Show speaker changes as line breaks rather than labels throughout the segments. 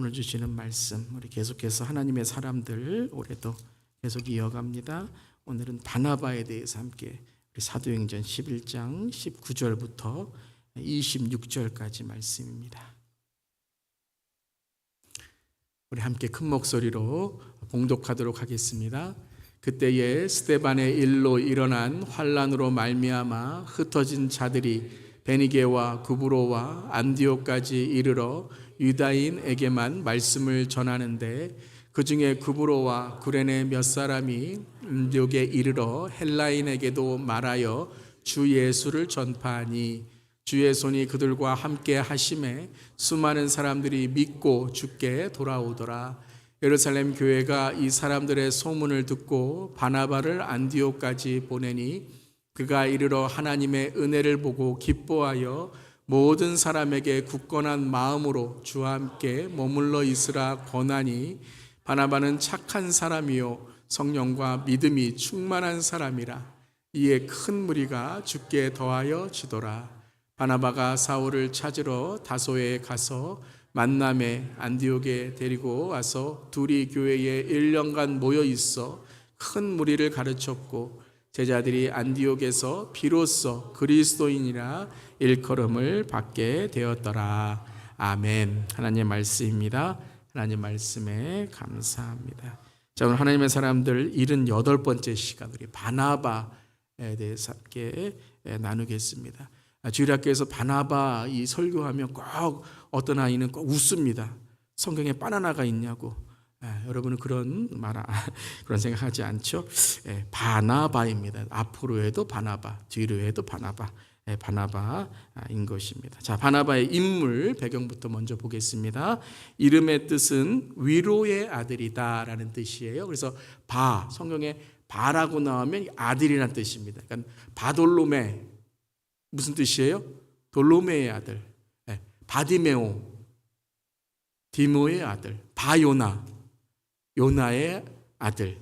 오늘 주시는 말씀 우리 계속해서 하나님의 사람들 올해도 계속 이어갑니다. 오늘은 바나바에 대해서 함께 우리 사도행전 11장 19절부터 26절까지 말씀입니다. 우리 함께 큰 목소리로 봉독하도록 하겠습니다. 그때에 스데반의 일로 일어난 환난으로 말미암아 흩어진 자들이 베니게와 구브로와 안디옥까지 이르러 유다인에게만 말씀을 전하는데 그 중에 구브로와 구레네 몇 사람이 안디옥에 이르러 헬라인에게도 말하여 주 예수를 전파하니 주의 손이 그들과 함께 하심에 수많은 사람들이 믿고 주께 돌아오더라. 예루살렘 교회가 이 사람들의 소문을 듣고 바나바를 안디옥까지 보내니 그가 이르러 하나님의 은혜를 보고 기뻐하여 모든 사람에게 굳건한 마음으로 주와 함께 머물러 있으라 권하니 바나바는 착한 사람이요 성령과 믿음이 충만한 사람이라. 이에 큰 무리가 주께 더하여 지도라. 바나바가 사울을 찾으러 다소에 가서 만남에 안디옥에 데리고 와서 둘이 교회에 1년간 모여 있어 큰 무리를 가르쳤고 제자들이 안디옥에서 비로소 그리스도인이라 일컬음을 받게 되었더라. 아멘. 하나님의 말씀입니다. 하나님 말씀에 감사합니다. 자, 오늘 하나님의 사람들 78번째 시간 우리 바나바에 대해서 함께 나누겠습니다. 주일학교에서 바나바 이 설교하면 꼭 어떤 아이는 꼭 웃습니다. 성경에 바나나가 있냐고. 여러분은 그런 생각하지 않죠? 바나바입니다. 앞으로 해도 바나바, 뒤로 해도 바나바, 바나바인 것입니다. 자, 바나바의 인물 배경부터 먼저 보겠습니다. 이름의 뜻은 위로의 아들이다라는 뜻이에요. 그래서 성경에 바라고 나오면 아들이라는 뜻입니다. 그러니까 바돌로메 무슨 뜻이에요? 돌로메의 아들, 바디메오, 디모의 아들, 바요나, 요나의 아들.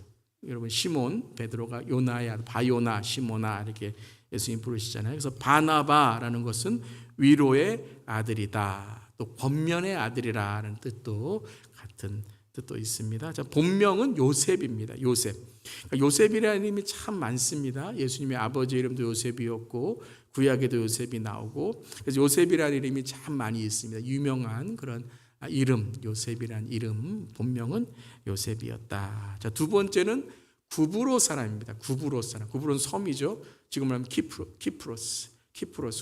여러분 시몬 베드로가 요나의 아들, 바요나, 시모나 이렇게 예수님 부르시잖아요. 그래서 바나바라는 것은 위로의 아들이다. 또 권면의 아들이라는 뜻도 같은 뜻도 있습니다. 자, 본명은 요셉입니다. 요셉. 그러니까 요셉이라는 이름이 참 많습니다. 예수님의 아버지 이름도 요셉이었고 구약에도 요셉이 나오고 그래서 요셉이라는 이름이 참 많이 있습니다. 유명한 그런 이름, 요셉이라는 이름, 본명은 요셉이었다. 자, 두 번째는 구브로 사람입니다. 구브로 사람. 구브로는 섬이죠. 지금 말하면 키프로스,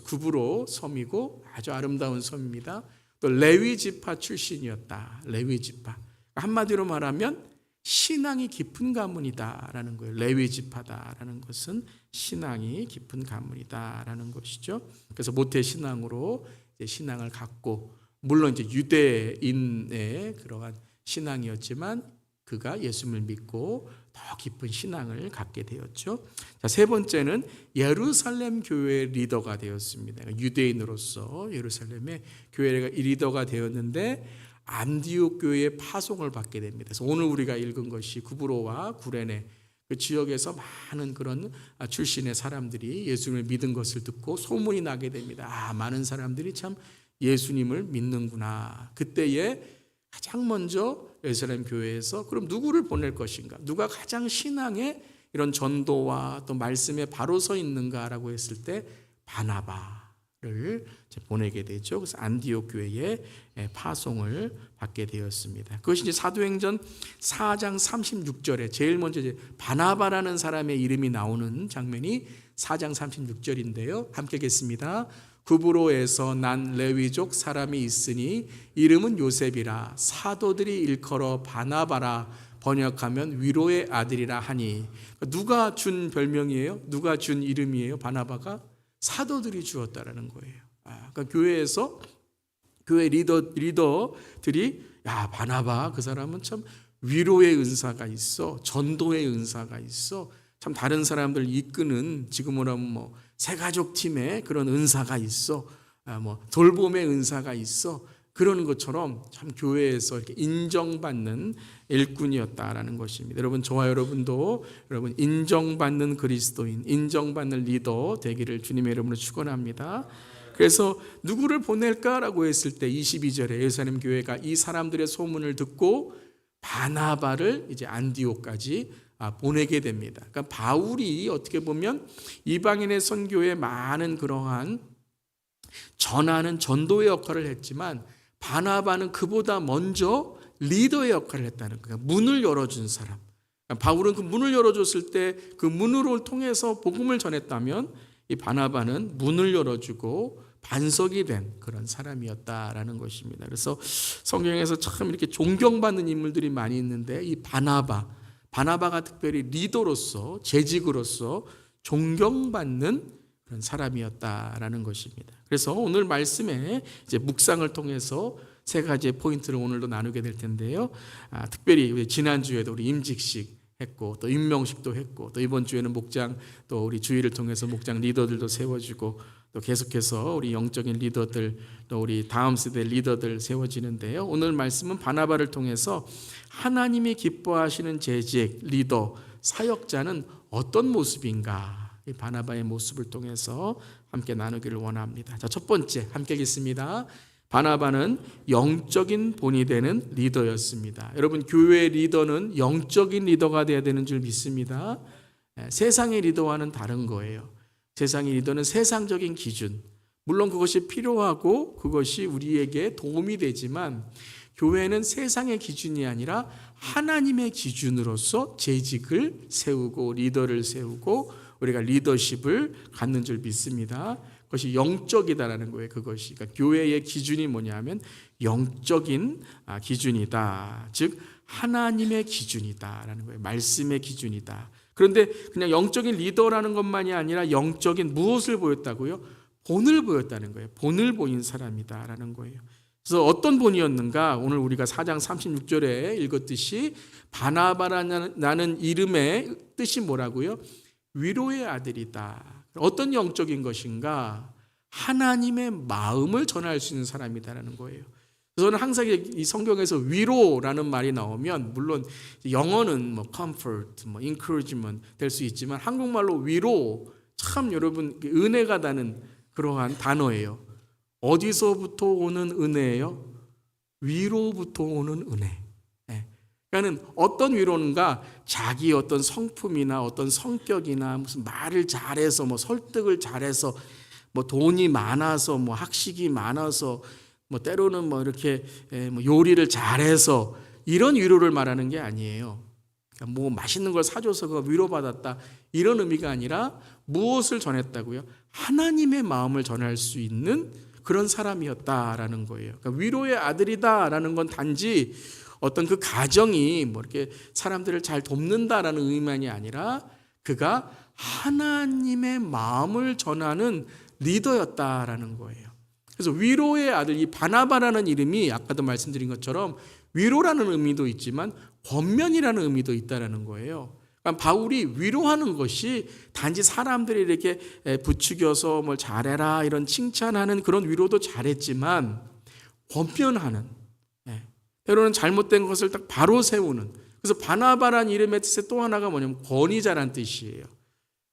구브로 섬이고 아주 아름다운 섬입니다. 또 레위 지파 출신이었다. 레위 지파. 한마디로 말하면 신앙이 깊은 가문이다라는 거예요. 레위 지파다라는 것은 신앙이 깊은 가문이다라는 것이죠. 그래서 모태 신앙으로 이제 신앙을 갖고 물론 이제 유대인의 그러한 신앙이었지만 그가 예수님을 믿고 더 깊은 신앙을 갖게 되었죠. 자, 세 번째는 예루살렘 교회의 리더가 되었습니다. 유대인으로서 예루살렘의 교회가 리더가 되었는데 안디옥 교회의 파송을 받게 됩니다. 그래서 오늘 우리가 읽은 것이 구브로와 구레네 그 지역에서 많은 그런 출신의 사람들이 예수님을 믿은 것을 듣고 소문이 나게 됩니다. 많은 사람들이 참 예수님을 믿는구나. 그때에 가장 먼저 예루살렘 교회에서 그럼 누구를 보낼 것인가? 누가 가장 신앙에 이런 전도와 또 말씀에 바로 서 있는가라고 했을 때 바나바를 보내게 되죠. 그래서 안디옥 교회에 파송을 받게 되었습니다. 그것이 이제 사도행전 4장 36절에 제일 먼저 이제 바나바라는 사람의 이름이 나오는 장면이 4장 36절인데요. 함께 읽겠습니다. 구브로에서 난 레위족 사람이 있으니 이름은 요셉이라 사도들이 일컬어 바나바라 번역하면 위로의 아들이라 하니. 누가 준 별명이에요? 누가 준 이름이에요? 바나바가 사도들이 주었다라는 거예요. 그러니까 교회에서 교회 리더들이 바나바 그 사람은 참 위로의 은사가 있어, 전도의 은사가 있어, 참 다른 사람들 이끄는 지금으로 하면 새가족 팀에 그런 은사가 있어, 돌봄의 은사가 있어. 그러는 것처럼 참 교회에서 이렇게 인정받는 일꾼이었다라는 것입니다. 여러분, 저와 여러분도 여러분 인정받는 그리스도인, 인정받는 리더 되기를 주님의 이름으로 축원합니다. 그래서 누구를 보낼까라고 했을 때 22절에 예루살렘 교회가 이 사람들의 소문을 듣고 바나바를 이제 안디옥까지 보내게 됩니다. 그러니까 바울이 어떻게 보면 이방인의 선교에 많은 그러한 전하는 전도의 역할을 했지만 바나바는 그보다 먼저 리더의 역할을 했다는 거예요. 문을 열어준 사람. 바울은 그 문을 열어줬을 때 그 문으로 통해서 복음을 전했다면 이 바나바는 문을 열어주고 반석이 된 그런 사람이었다라는 것입니다. 그래서 성경에서 참 이렇게 존경받는 인물들이 많이 있는데 이 바나바가 특별히 리더로서 재직으로서 존경받는 그런 사람이었다라는 것입니다. 그래서 오늘 말씀에 이제 묵상을 통해서 세 가지의 포인트를 오늘도 나누게 될 텐데요. 특별히 지난주에도 우리 임직식 했고 또 임명식도 했고 또 이번 주에는 목장 또 우리 주일을 통해서 목장 리더들도 세워지고 또 계속해서 우리 영적인 리더들 또 우리 다음 세대 리더들 세워지는데요. 오늘 말씀은 바나바를 통해서 하나님이 기뻐하시는 재직 리더 사역자는 어떤 모습인가 이 바나바의 모습을 통해서 함께 나누기를 원합니다. 자, 첫 번째 함께 읽겠습니다. 바나바는 영적인 본이 되는 리더였습니다. 여러분 교회의 리더는 영적인 리더가 되어야 되는 줄 믿습니다. 세상의 리더와는 다른 거예요. 세상의 리더는 세상적인 기준, 물론 그것이 필요하고 그것이 우리에게 도움이 되지만 교회는 세상의 기준이 아니라 하나님의 기준으로서 재직을 세우고 리더를 세우고 우리가 리더십을 갖는 줄 믿습니다. 그것이 영적이다라는 거예요. 그것이 그러니까 교회의 기준이 뭐냐면 영적인 기준이다. 즉 하나님의 기준이다라는 거예요. 말씀의 기준이다. 그런데 그냥 영적인 리더라는 것만이 아니라 영적인 무엇을 보였다고요? 본을 보였다는 거예요. 본을 보인 사람이다라는 거예요. 그래서 어떤 본이었는가? 오늘 우리가 4장 36절에 읽었듯이 바나바라는 이름의 뜻이 뭐라고요? 위로의 아들이다. 어떤 영적인 것인가? 하나님의 마음을 전할 수 있는 사람이다라는 거예요. 저는 항상 이 성경에서 위로라는 말이 나오면 물론 영어는 뭐 comfort, 뭐 encouragement 될 수 있지만 한국말로 위로 참 여러분 은혜가 나는 그러한 단어예요. 어디서부터 오는 은혜예요? 위로부터 오는 은혜. 그러니까는 어떤 위로인가? 자기 어떤 성품이나 어떤 성격이나 무슨 말을 잘해서 뭐 설득을 잘해서 뭐 돈이 많아서 뭐 학식이 많아서 뭐 때로는 뭐 이렇게 뭐 요리를 잘해서 이런 위로를 말하는 게 아니에요. 그러니까 뭐 맛있는 걸 사줘서 그 위로받았다 이런 의미가 아니라 무엇을 전했다고요? 하나님의 마음을 전할 수 있는 그런 사람이었다라는 거예요. 그러니까 위로의 아들이다라는 건 단지 어떤 그 가정이 뭐 이렇게 사람들을 잘 돕는다라는 의미만이 아니라 그가 하나님의 마음을 전하는 리더였다라는 거예요. 그래서 위로의 아들, 이 바나바라는 이름이 아까도 말씀드린 것처럼 위로라는 의미도 있지만 권면이라는 의미도 있다라는 거예요. 그러니까 바울이 위로하는 것이 단지 사람들이 이렇게 부추겨서 뭘 잘해라 이런 칭찬하는 그런 위로도 잘했지만 권면하는, 때로는 잘못된 것을 딱 바로 세우는, 그래서 바나바라는 이름의 뜻의 또 하나가 뭐냐면 권위자란 뜻이에요.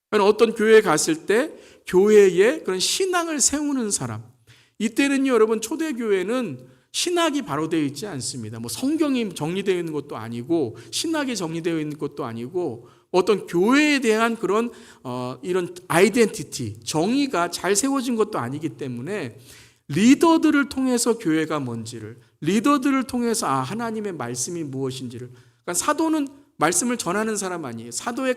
그러니까 어떤 교회에 갔을 때 교회에 그런 신앙을 세우는 사람, 이때는요 여러분 초대교회는 신학이 바로 되어 있지 않습니다. 뭐 성경이 정리되어 있는 것도 아니고 신학이 정리되어 있는 것도 아니고 어떤 교회에 대한 그런 이런 아이덴티티, 정의가 잘 세워진 것도 아니기 때문에 리더들을 통해서 교회가 뭔지를, 리더들을 통해서 하나님의 말씀이 무엇인지를, 그러니까 사도는 말씀을 전하는 사람 아니에요. 사도의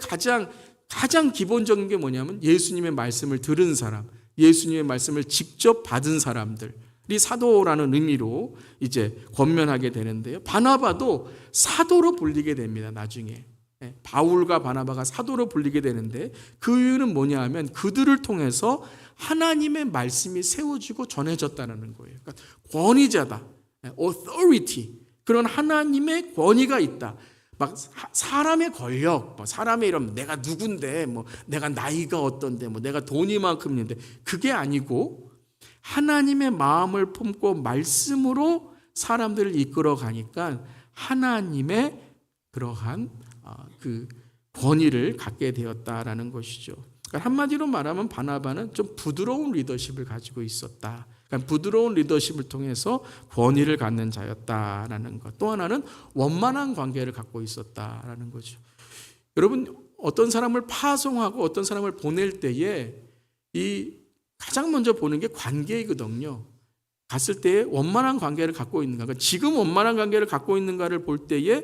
가장 기본적인 게 뭐냐면 예수님의 말씀을 들은 사람, 예수님의 말씀을 직접 받은 사람들이 사도라는 의미로 이제 권면하게 되는데요. 바나바도 사도로 불리게 됩니다. 나중에 바울과 바나바가 사도로 불리게 되는데 그 이유는 뭐냐 하면 그들을 통해서 하나님의 말씀이 세워지고 전해졌다는 거예요. 그러니까 권위자다, authority, 그런 하나님의 권위가 있다. 막 사람의 권력, 사람의 이름, 내가 누군데, 뭐 내가 나이가 어떤데, 뭐 내가 돈이 만큼인데, 그게 아니고 하나님의 마음을 품고 말씀으로 사람들을 이끌어 가니까 하나님의 그러한 그 권위를 갖게 되었다라는 것이죠. 그러니까 한마디로 말하면 바나바는 좀 부드러운 리더십을 가지고 있었다. 그러니까 부드러운 리더십을 통해서 권위를 갖는 자였다라는 것. 또 하나는 원만한 관계를 갖고 있었다라는 거죠. 여러분, 어떤 사람을 파송하고 어떤 사람을 보낼 때에 이 가장 먼저 보는 게 관계이거든요. 갔을 때 원만한 관계를 갖고 있는가. 그러니까 지금 원만한 관계를 갖고 있는가를 볼 때에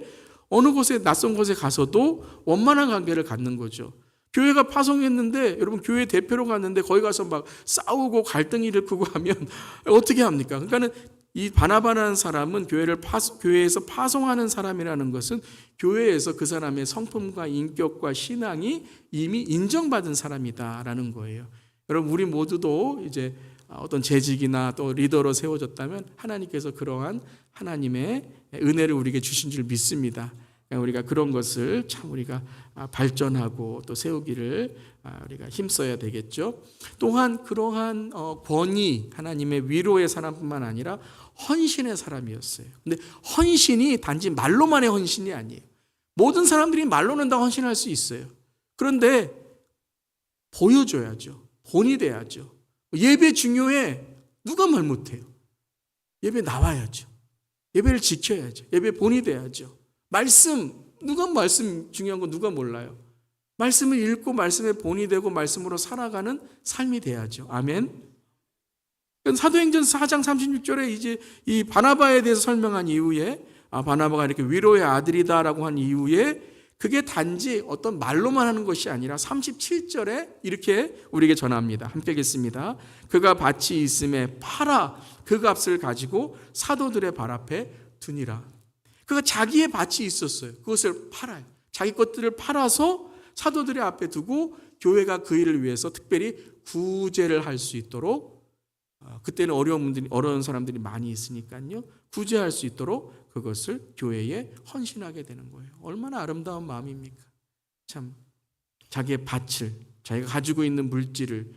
어느 곳에 낯선 곳에 가서도 원만한 관계를 갖는 거죠. 교회가 파송했는데 여러분 교회 대표로 갔는데 거기 가서 막 싸우고 갈등이 일으키고 하면 어떻게 합니까? 그러니까는 이 바나바라는 사람은 교회에서 파송하는 사람이라는 것은 교회에서 그 사람의 성품과 인격과 신앙이 이미 인정받은 사람이다라는 거예요. 여러분 우리 모두도 이제 어떤 재직이나 또 리더로 세워졌다면 하나님께서 그러한 하나님의 은혜를 우리에게 주신 줄 믿습니다. 우리가 그런 것을 참 우리가 발전하고 또 세우기를 우리가 힘써야 되겠죠. 또한 그러한 권위, 하나님의 위로의 사람뿐만 아니라 헌신의 사람이었어요. 근데 헌신이 단지 말로만의 헌신이 아니에요. 모든 사람들이 말로는 다 헌신할 수 있어요. 그런데 보여줘야죠. 본이 돼야죠. 예배 중요해. 누가 말 못해요. 예배 나와야죠. 예배를 지켜야죠. 예배 본이 돼야죠. 말씀 중요한 거 누가 몰라요. 말씀을 읽고 말씀의 본이 되고 말씀으로 살아가는 삶이 돼야죠. 아멘. 사도행전 4장 36절에 이제 이 바나바에 대해서 설명한 이후에 바나바가 이렇게 위로의 아들이다라고 한 이후에 그게 단지 어떤 말로만 하는 것이 아니라 37절에 이렇게 우리에게 전합니다. 함께 읽겠습니다. 그가 밭이 있음에 팔아 그 값을 가지고 사도들의 발 앞에 두니라. 그가 자기의 밭이 있었어요. 그것을 팔아요. 자기 것들을 팔아서 사도들의 앞에 두고 교회가 그 일을 위해서 특별히 구제를 할 수 있도록 그때는 어려운 사람들이 많이 있으니까요. 구제할 수 있도록 그것을 교회에 헌신하게 되는 거예요. 얼마나 아름다운 마음입니까? 참 자기의 밭을 자기가 가지고 있는 물질을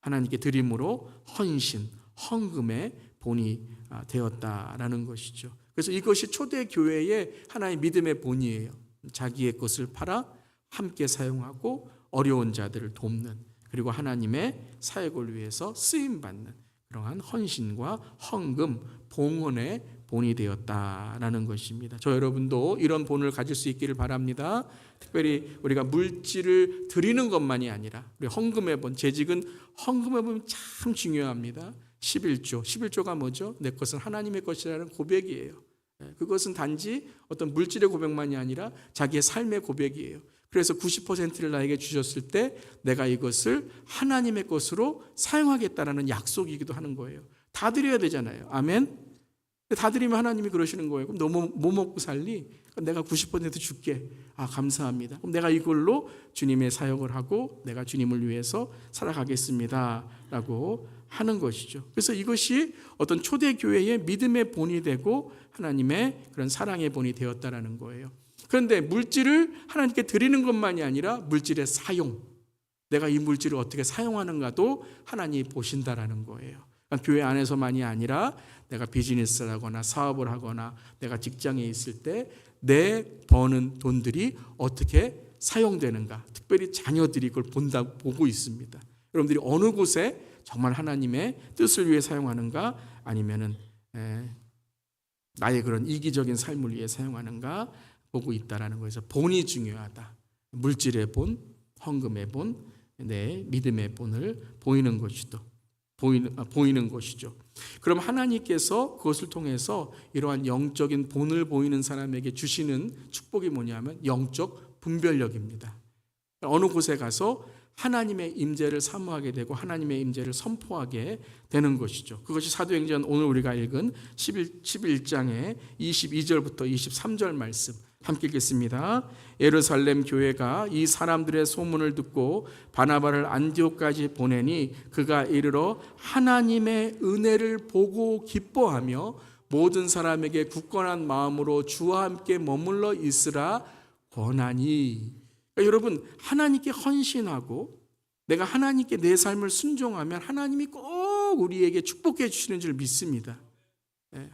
하나님께 드림으로 헌신, 헌금의 본이 되었다라는 것이죠. 그래서 이것이 초대 교회의 하나의 믿음의 본이에요. 자기의 것을 팔아 함께 사용하고 어려운 자들을 돕는 그리고 하나님의 사역을 위해서 쓰임받는 그러한 헌신과 헌금, 봉헌의 본이 되었다라는 것입니다. 저 여러분도 이런 본을 가질 수 있기를 바랍니다. 특별히 우리가 물질을 드리는 것만이 아니라 우리 헌금의 본, 재직은 헌금의 본이 참 중요합니다. 11조가 뭐죠? 내 것은 하나님의 것이라는 고백이에요. 그것은 단지 어떤 물질의 고백만이 아니라 자기의 삶의 고백이에요. 그래서 90%를 나에게 주셨을 때 내가 이것을 하나님의 것으로 사용하겠다라는 약속이기도 하는 거예요. 다 드려야 되잖아요. 아멘. 다 드리면 하나님이 그러시는 거예요. 그럼 너 뭐 먹고 살리? 내가 90% 줄게. 감사합니다. 그럼 내가 이걸로 주님의 사역을 하고 내가 주님을 위해서 살아가겠습니다. 라고 하는 것이죠. 그래서 이것이 어떤 초대교회의 믿음의 본이 되고 하나님의 그런 사랑의 본이 되었다라는 거예요. 그런데 물질을 하나님께 드리는 것만이 아니라 물질의 사용, 내가 이 물질을 어떻게 사용하는가도 하나님이 보신다라는 거예요. 그러니까 교회 안에서만이 아니라 내가 비즈니스를 하거나 사업을 하거나 내가 직장에 있을 때 내 버는 돈들이 어떻게 사용되는가, 특별히 자녀들이 그걸 보고 있습니다. 여러분들이 어느 곳에 정말 하나님의 뜻을 위해 사용하는가 아니면은 나의 그런 이기적인 삶을 위해 사용하는가 보고 있다라는 거에서 본이 중요하다. 물질의 본, 헌금의 본, 내 믿음의 본을 보이는 것이죠. 그럼 하나님께서 그것을 통해서 이러한 영적인 본을 보이는 사람에게 주시는 축복이 뭐냐면 영적 분별력입니다. 어느 곳에 가서 하나님의 임재를 사모하게 되고 하나님의 임재를 선포하게 되는 것이죠. 그것이 사도행전 오늘 우리가 읽은 11장의 22절부터 23절 말씀 함께 읽겠습니다. 예루살렘 교회가 이 사람들의 소문을 듣고 바나바를 안디옥까지 보내니 그가 이르러 하나님의 은혜를 보고 기뻐하며 모든 사람에게 굳건한 마음으로 주와 함께 머물러 있으라 권하니. 그러니까 여러분, 하나님께 헌신하고 내가 하나님께 내 삶을 순종하면 하나님이 꼭 우리에게 축복해 주시는 줄 믿습니다.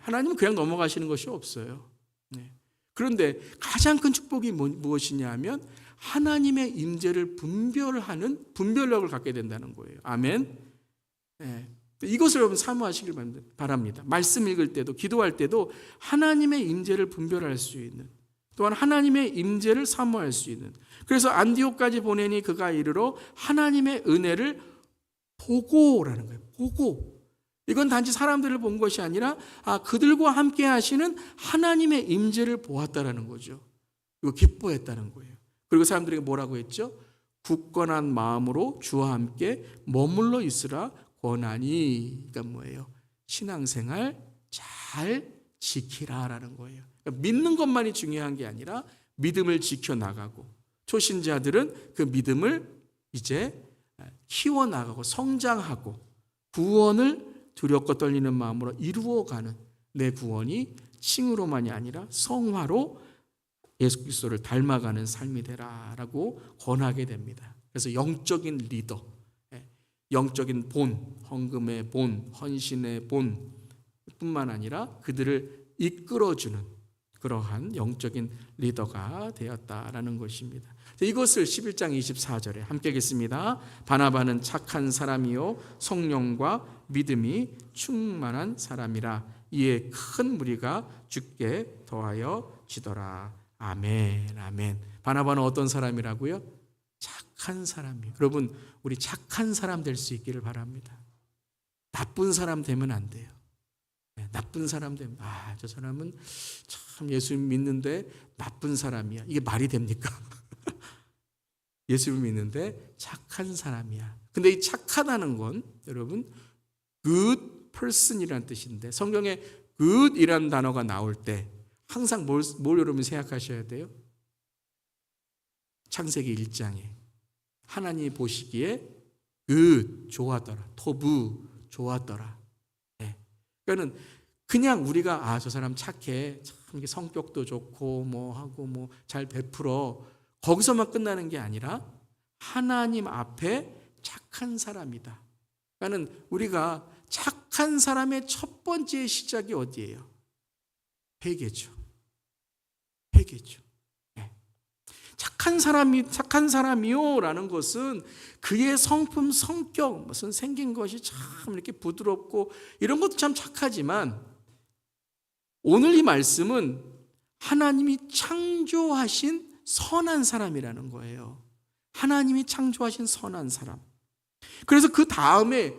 하나님은 그냥 넘어가시는 것이 없어요. 그런데 가장 큰 축복이 무엇이냐 하면 하나님의 임재를 분별하는 분별력을 갖게 된다는 거예요. 아멘. 예. 이것을 여러분 사모하시길 바랍니다. 말씀 읽을 때도 기도할 때도 하나님의 임재를 분별할 수 있는, 또한 하나님의 임재를 사모할 수 있는. 그래서 안디옥까지 보내니 그가 이르러 하나님의 은혜를 보고라는 거예요. 보고. 이건 단지 사람들을 본 것이 아니라 그들과 함께 하시는 하나님의 임재를 보았다라는 거죠. 이거 기뻐했다는 거예요. 그리고 사람들에게 뭐라고 했죠? 굳건한 마음으로 주와 함께 머물러 있으라 권하니. 그러니까 뭐예요? 신앙생활 잘 지키라라는 거예요. 그러니까 믿는 것만이 중요한 게 아니라 믿음을 지켜나가고, 초신자들은 그 믿음을 이제 키워나가고 성장하고 구원을 두렵고 떨리는 마음으로 이루어가는, 내 구원이 칭으로만이 아니라 성화로 예수 그리스도를 닮아가는 삶이 되라라고 권하게 됩니다. 그래서 영적인 리더, 영적인 본, 헌금의 본, 헌신의 본 뿐만 아니라 그들을 이끌어주는 그러한 영적인 리더가 되었다라는 것입니다. 이것을 11장 24절에 함께 읽겠습니다. 바나바는 착한 사람이요 성령과 믿음이 충만한 사람이라. 이에 큰 무리가 주께 더하여 지더라. 아멘. 아멘. 바나바는 어떤 사람이라고요? 착한 사람이에요. 여러분, 우리 착한 사람 될 수 있기를 바랍니다. 나쁜 사람 되면 안 돼요. 나쁜 사람 되면 저 사람은 참 예수 믿는데 나쁜 사람이야. 이게 말이 됩니까? 예수를 믿는데 착한 사람이야. 근데 이 착하다는 건 여러분 good person이라는 뜻인데, 성경에 good이라는 단어가 나올 때 항상 뭘 여러분 생각하셔야 돼요? 창세기 1장에 하나님이 보시기에 good 좋았더라, 토부 좋았더라. 그러니까는 그냥 우리가 저 사람 착해, 참 이게 성격도 좋고 뭐 하고 뭐 잘 베풀어, 거기서만 끝나는 게 아니라 하나님 앞에 착한 사람이다. 그러니까는 우리가 착한 사람의 첫 번째 시작이 어디예요? 회개죠. 회개죠. 착한 사람이요라는 것은 그의 성품, 성격, 무슨 생긴 것이 참 이렇게 부드럽고 이런 것도 참 착하지만, 오늘 이 말씀은 하나님이 창조하신 선한 사람이라는 거예요. 하나님이 창조하신 선한 사람. 그래서 그 다음에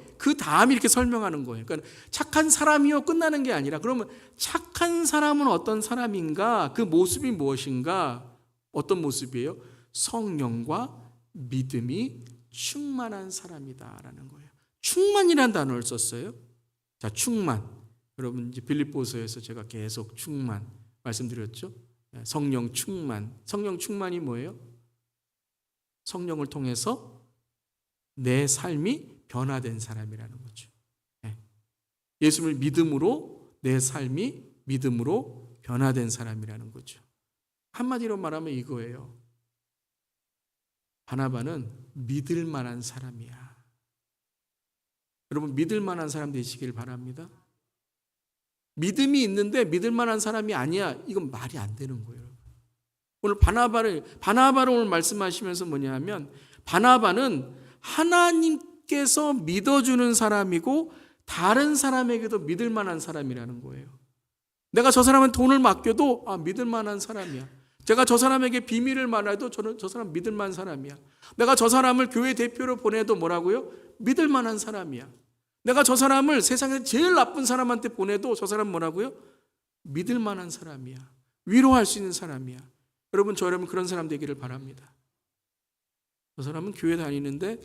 이렇게 설명하는 거예요. 그러니까 착한 사람이요 끝나는 게 아니라, 그러면 착한 사람은 어떤 사람인가? 그 모습이 무엇인가? 어떤 모습이에요? 성령과 믿음이 충만한 사람이다라는 거예요. 충만이라는 단어를 썼어요. 자, 충만. 여러분 이제 빌립보서에서 제가 계속 충만 말씀드렸죠. 성령 충만. 성령 충만이 뭐예요? 성령을 통해서 내 삶이 변화된 사람이라는 거죠. 예수를 믿음으로 내 삶이 믿음으로 변화된 사람이라는 거죠. 한마디로 말하면 이거예요. 바나바는 믿을 만한 사람이야. 여러분 믿을 만한 사람 되시길 바랍니다. 믿음이 있는데 믿을 만한 사람이 아니야, 이건 말이 안 되는 거예요. 오늘 바나바를 오늘 말씀하시면서 뭐냐면, 바나바는 하나님께서 믿어주는 사람이고 다른 사람에게도 믿을 만한 사람이라는 거예요. 내가 저 사람한테 돈을 맡겨도 믿을 만한 사람이야. 제가 저 사람에게 비밀을 말해도 저 사람 믿을 만한 사람이야. 내가 저 사람을 교회 대표로 보내도 뭐라고요? 믿을 만한 사람이야. 내가 저 사람을 세상에서 제일 나쁜 사람한테 보내도 저 사람 뭐라고요? 믿을 만한 사람이야. 위로할 수 있는 사람이야. 여러분, 여러분 그런 사람 되기를 바랍니다. 저 사람은 교회 다니는데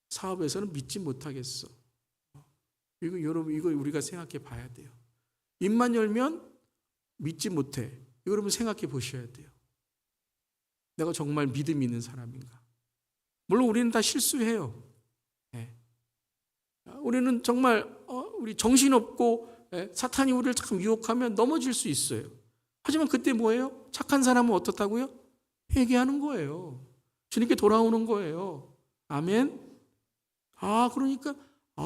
사업에서는 믿지 못하겠어. 여러분 이거 우리가 생각해 봐야 돼요. 입만 열면 믿지 못해. 이거 여러분 생각해 보셔야 돼요. 내가 정말 믿음이 있는 사람인가? 물론 우리는 다 실수해요. 우리는 정말 우리 정신없고 사탄이 우리를 참 유혹하면 넘어질 수 있어요. 하지만 그때 뭐예요? 착한 사람은 어떻다고요? 회개하는 거예요. 주님께 돌아오는 거예요. 아멘. 그러니까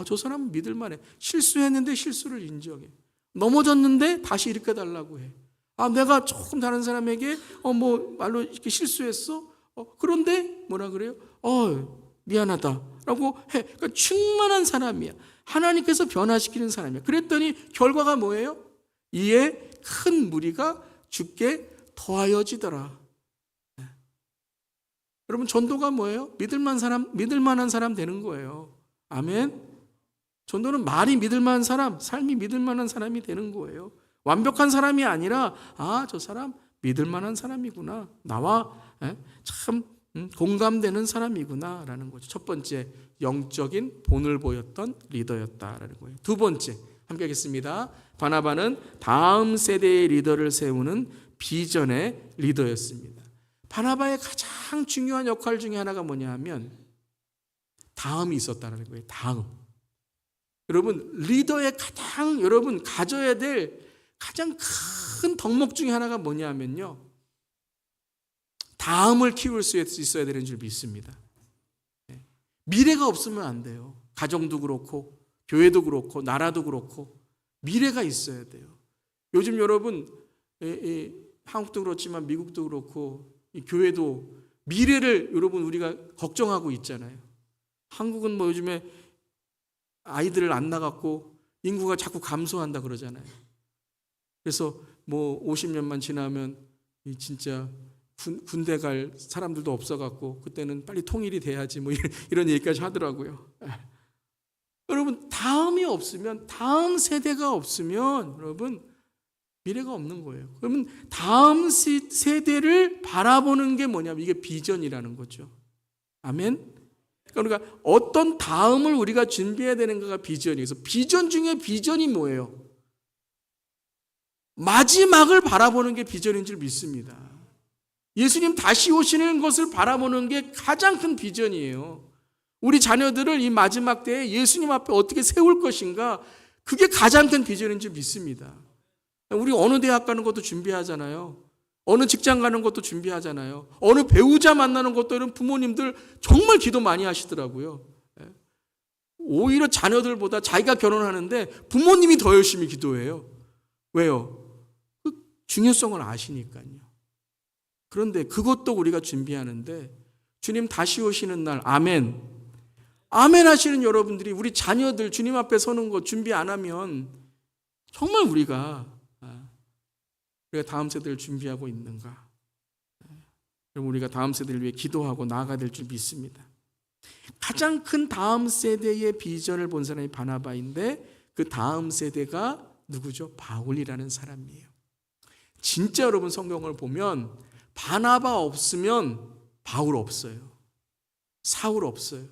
저 사람은 믿을 만해. 실수했는데 실수를 인정해. 넘어졌는데 다시 일으켜달라고 해. 내가 조금 다른 사람에게 말로 이렇게 실수했어. 그런데 뭐라 그래요? 미안하다라고 해. 그러니까 충만한 사람이야. 하나님께서 변화시키는 사람이야. 그랬더니 결과가 뭐예요? 이에 큰 무리가 죽게 더하여지더라. 여러분, 전도가 뭐예요? 믿을 만한 사람 되는 거예요. 아멘. 전도는 말이 믿을 만한 사람, 삶이 믿을 만한 사람이 되는 거예요. 완벽한 사람이 아니라 저 사람 믿을 만한 사람이구나. 나와 참 공감되는 사람이구나 라는 거죠. 첫 번째, 영적인 본을 보였던 리더였다라는 거예요. 두 번째, 함께 하겠습니다. 바나바는 다음 세대의 리더를 세우는 비전의 리더였습니다. 바나바의 가장 중요한 역할 중에 하나가 뭐냐 하면 다음이 있었다는 거예요. 다음. 여러분, 리더의 여러분 가져야 될 가장 큰 덕목 중에 하나가 뭐냐 하면요, 다음을 키울 수 있어야 되는 줄 믿습니다. 미래가 없으면 안 돼요. 가정도 그렇고 교회도 그렇고 나라도 그렇고 미래가 있어야 돼요. 요즘 여러분 한국도 그렇지만 미국도 그렇고 이 교회도 미래를 여러분 우리가 걱정하고 있잖아요. 한국은 요즘에 아이들을 안 낳았고 인구가 자꾸 감소한다 그러잖아요. 그래서 50년만 지나면 진짜 군대 갈 사람들도 없어갖고 그때는 빨리 통일이 돼야지 이런 얘기까지 하더라고요. 여러분, 다음이 없으면, 다음 세대가 없으면 여러분 미래가 없는 거예요. 그러면 다음 세대를 바라보는 게 뭐냐면 이게 비전이라는 거죠. 아멘. 그러니까 어떤 다음을 우리가 준비해야 되는가가 비전이에요. 그래서 비전 중에 비전이 뭐예요? 마지막을 바라보는 게 비전인 줄 믿습니다. 예수님 다시 오시는 것을 바라보는 게 가장 큰 비전이에요. 우리 자녀들을 이 마지막 때에 예수님 앞에 어떻게 세울 것인가, 그게 가장 큰 비전인 줄 믿습니다. 우리 어느 대학 가는 것도 준비하잖아요. 어느 직장 가는 것도 준비하잖아요. 어느 배우자 만나는 것도 이런 부모님들 정말 기도 많이 하시더라고요. 오히려 자녀들보다 자기가 결혼하는데 부모님이 더 열심히 기도해요. 왜요? 그 중요성을 아시니까요. 그런데 그것도 우리가 준비하는데 주님 다시 오시는 날, 아멘. 아멘 하시는 여러분들이 우리 자녀들 주님 앞에 서는 거 준비 안 하면 정말 우리가 다음 세대를 준비하고 있는가? 그럼 우리가 다음 세대를 위해 기도하고 나아가야 될 줄 믿습니다. 가장 큰 다음 세대의 비전을 본 사람이 바나바인데 그 다음 세대가 누구죠? 바울이라는 사람이에요. 진짜 여러분 성경을 보면 바나바 없으면 바울 없어요. 사울 없어요.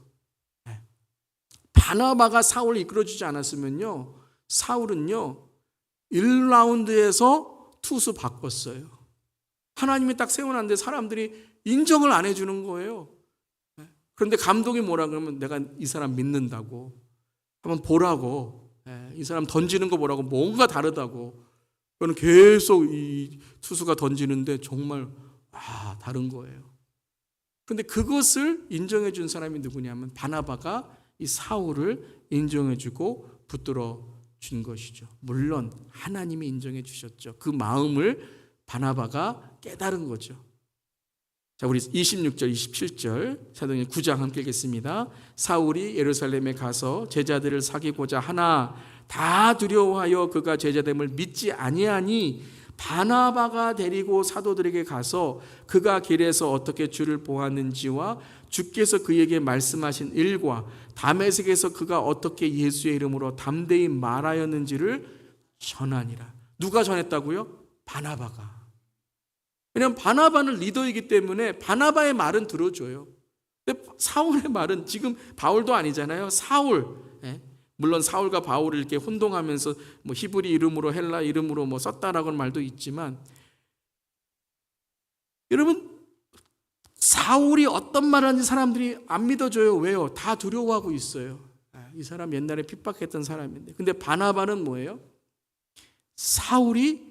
바나바가 사울을 이끌어주지 않았으면요, 사울은요 1라운드에서 투수 바꿨어요. 하나님이 딱 세워놨는데 사람들이 인정을 안 해주는 거예요. 그런데 감독이 뭐라 그러면 내가 이 사람 믿는다고, 한번 보라고, 이 사람 던지는 거 보라고, 뭔가 다르다고. 그거는 계속 이 투수가 던지는데 정말 다른 거예요. 그런데 그것을 인정해 준 사람이 누구냐면 바나바가 이 사울을 인정해 주고 붙들어 준 것이죠. 물론 하나님이 인정해 주셨죠. 그 마음을 바나바가 깨달은 거죠. 자, 우리 26절, 27절 사도행전 9장 함께 읽겠습니다. 사울이 예루살렘에 가서 제자들을 사귀고자 하나 다 두려워하여 그가 제자됨을 믿지 아니하니 바나바가 데리고 사도들에게 가서 그가 길에서 어떻게 주를 보았는지와 주께서 그에게 말씀하신 일과 다메섹에서 그가 어떻게 예수의 이름으로 담대히 말하였는지를 전하니라. 누가 전했다고요? 바나바가. 왜냐하면 바나바는 리더이기 때문에 바나바의 말은 들어줘요. 근데 사울의 말은, 지금 바울도 아니잖아요. 사울. 물론 사울과 바울을 이렇게 혼동하면서 히브리 이름으로 헬라 이름으로 썼다라고는 말도 있지만, 여러분 사울이 어떤 말 하는지 사람들이 안 믿어줘요. 왜요? 다 두려워하고 있어요. 이 사람 옛날에 핍박했던 사람인데. 근데 바나바는 뭐예요? 사울이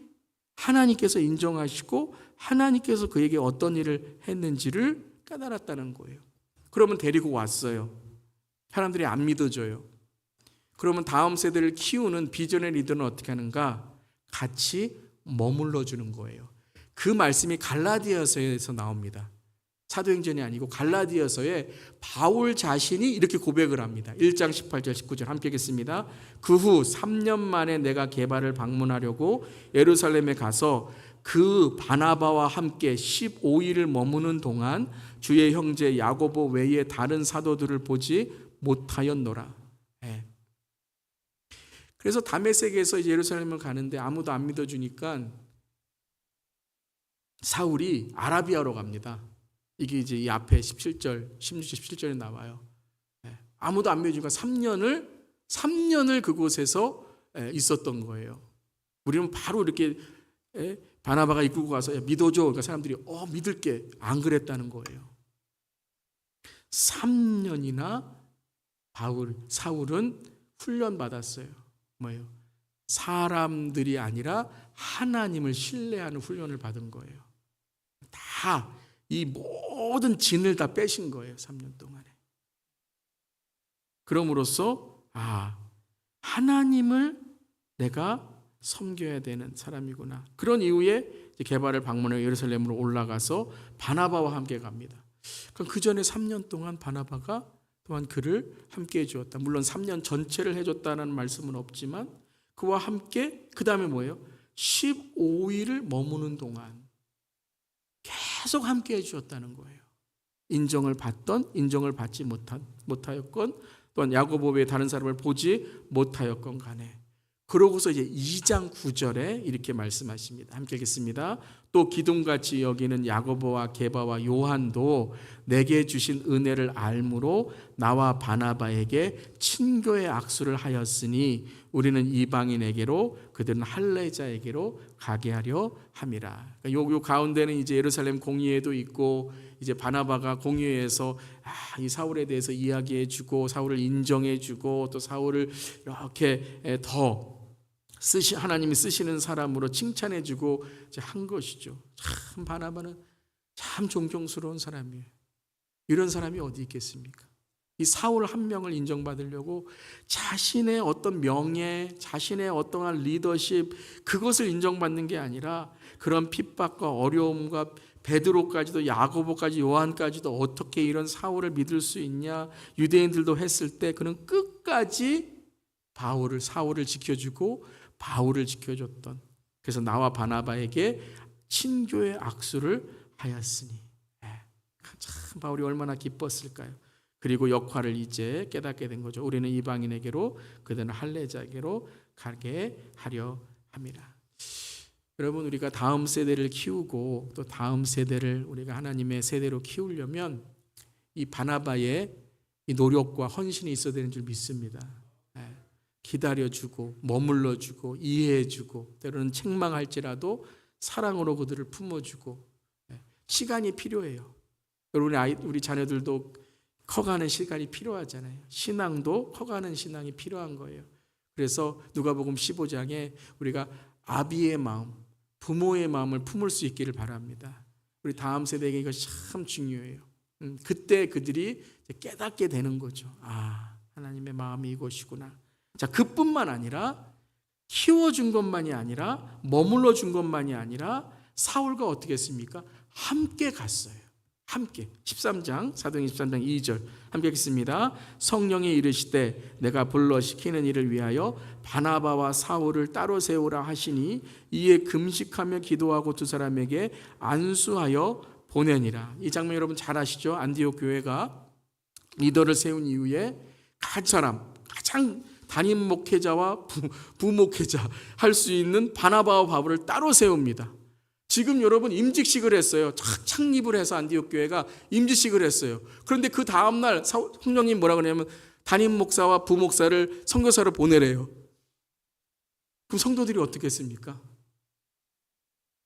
하나님께서 인정하시고 하나님께서 그에게 어떤 일을 했는지를 깨달았다는 거예요. 그러면 데리고 왔어요. 사람들이 안 믿어줘요. 그러면 다음 세대를 키우는 비전의 리더는 어떻게 하는가? 같이 머물러 주는 거예요. 그 말씀이 갈라디아서에서 나옵니다. 사도행전이 아니고 갈라디아서에 바울 자신이 이렇게 고백을 합니다. 1장 18절 19절 함께 읽겠습니다. 그 후 3년 만에 내가 게바를 방문하려고 예루살렘에 가서 그 바나바와 함께 15일을 머무는 동안 주의 형제 야고보 외에 다른 사도들을 보지 못하였노라. 네. 그래서 다메섹에서 이제 예루살렘을 가는데 아무도 안 믿어주니까 사울이 아라비아로 갑니다. 이게 이제 이 앞에 17절, 16절, 17절에 나와요. 아무도 안 믿어주니까 3년을 그곳에서 있었던 거예요. 우리는 바로 이렇게 바나바가 이끌고 가서 믿어줘. 그러니까 사람들이 믿을게. 안 그랬다는 거예요. 3년이나 사울은 훈련받았어요. 뭐예요? 사람들이 아니라 하나님을 신뢰하는 훈련을 받은 거예요. 다 이 모든 진을 다 빼신 거예요. 3년 동안에. 그럼으로써 하나님을 내가 섬겨야 되는 사람이구나. 그런 이후에 게바를 방문해 예루살렘으로 올라가서 바나바와 함께 갑니다. 그럼 그 전에 3년 동안 바나바가 또한 그를 함께 해주었다. 물론 3년 전체를 해줬다는 말씀은 없지만 그와 함께 그 다음에 뭐예요? 15일을 머무는 동안 계속 함께 해주었다는 거예요. 인정을 받던 인정을 받지 못하였건 또한 야고보 외에 다른 사람을 보지 못하였건 간에. 그러고서 이제 2장 9절에 이렇게 말씀하십니다. 함께 읽겠습니다. 또 기둥같이 여기는 야고보와 게바와 요한도 내게 주신 은혜를 알므로 나와 바나바에게 친교의 악수를 하였으니 우리는 이방인에게로 그들은 할례자에게로 가게 하려 함이라. 요 가운데는 이제 예루살렘 공의회도 있고 이제 바나바가 공의회에서 이 사울에 대해서 이야기해주고 사울을 인정해주고 또 사울을 이렇게 더 하나님이 쓰시는 사람으로 칭찬해주고 이제 한 것이죠. 참 바나바는 참 존경스러운 사람이에요. 이런 사람이 어디 있겠습니까? 이 사울 한 명을 인정받으려고 자신의 어떤 명예, 자신의 어떠한 리더십 그것을 인정받는 게 아니라 그런 핍박과 어려움과 베드로까지도 야고보까지 요한까지도 어떻게 이런 사울을 믿을 수 있냐 유대인들도 했을 때 그는 끝까지 사울을 지켜주고 바울을 지켜줬던 그래서 나와 바나바에게 친교의 악수를 하였으니 참 바울이 얼마나 기뻤을까요? 그리고 역할을 이제 깨닫게 된 거죠. 우리는 이방인에게로 그들은 할례자에게로 가게 하려 함이라. 여러분 우리가 다음 세대를 키우고 또 다음 세대를 우리가 하나님의 세대로 키우려면 이 바나바의 이 노력과 헌신이 있어야 되는 줄 믿습니다. 기다려주고 머물러주고 이해해주고 때로는 책망할지라도 사랑으로 그들을 품어주고 시간이 필요해요. 여러분 우리 자녀들도 커가는 시간이 필요하잖아요. 신앙도 커가는 신앙이 필요한 거예요. 그래서 누가복음 15장에 우리가 아비의 마음, 부모의 마음을 품을 수 있기를 바랍니다. 우리 다음 세대에게 이거 참 중요해요. 그때 그들이 깨닫게 되는 거죠. 하나님의 마음이 이것이구나. 자, 그뿐만 아니라 키워준 것만이 아니라 머물러 준 것만이 아니라 사울과 어떻게 했습니까? 함께 갔어요. 함께 13장 사도행전 13장 2절 함께 읽겠습니다. 성령이 이르시되 내가 불러 시키는 일을 위하여 바나바와 사울을 따로 세우라 하시니 이에 금식하며 기도하고 두 사람에게 안수하여 보내니라. 이 장면 여러분 잘 아시죠? 안디옥 교회가 리더를 세운 이후에 가장 담임 목회자와 부목회자 할 수 있는 바나바와 바울을 따로 세웁니다. 지금 여러분 임직식을 했어요. 창립을 해서 안디옥 교회가 임직식을 했어요. 그런데 그 다음날 성령님 뭐라 그러냐면 담임 목사와 부목사를 선교사로 보내래요. 그럼 성도들이 어떻게 했습니까?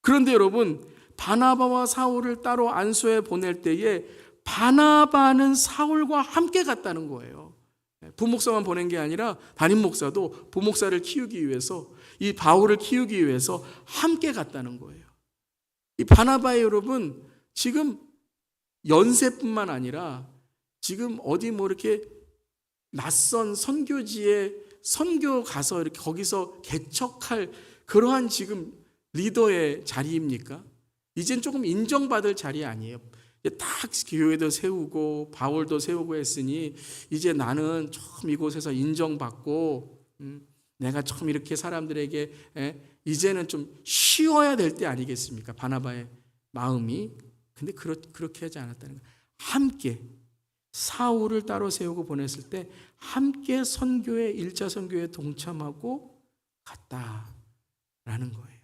그런데 여러분 바나바와 사울을 따로 안수해 보낼 때에 바나바는 사울과 함께 갔다는 거예요. 부목사만 보낸 게 아니라 담임 목사도 부목사를 키우기 위해서 이 바울을 키우기 위해서 함께 갔다는 거예요. 이 바나바의 여러분 지금 연세뿐만 아니라 지금 어디 이렇게 낯선 선교지에 선교 가서 이렇게 거기서 개척할 그러한 지금 리더의 자리입니까? 이젠 조금 인정받을 자리 아니에요. 이제 딱 교회도 세우고 바울도 세우고 했으니 이제 나는 좀 이곳에서 인정받고 내가 좀 이렇게 사람들에게 이제는 좀 쉬어야 될 때 아니겠습니까? 바나바의 마음이. 근데 그렇게 하지 않았다는 거예요. 함께 사울을 따로 세우고 보냈을 때 함께 선교에 1차 선교에 동참하고 갔다라는 거예요.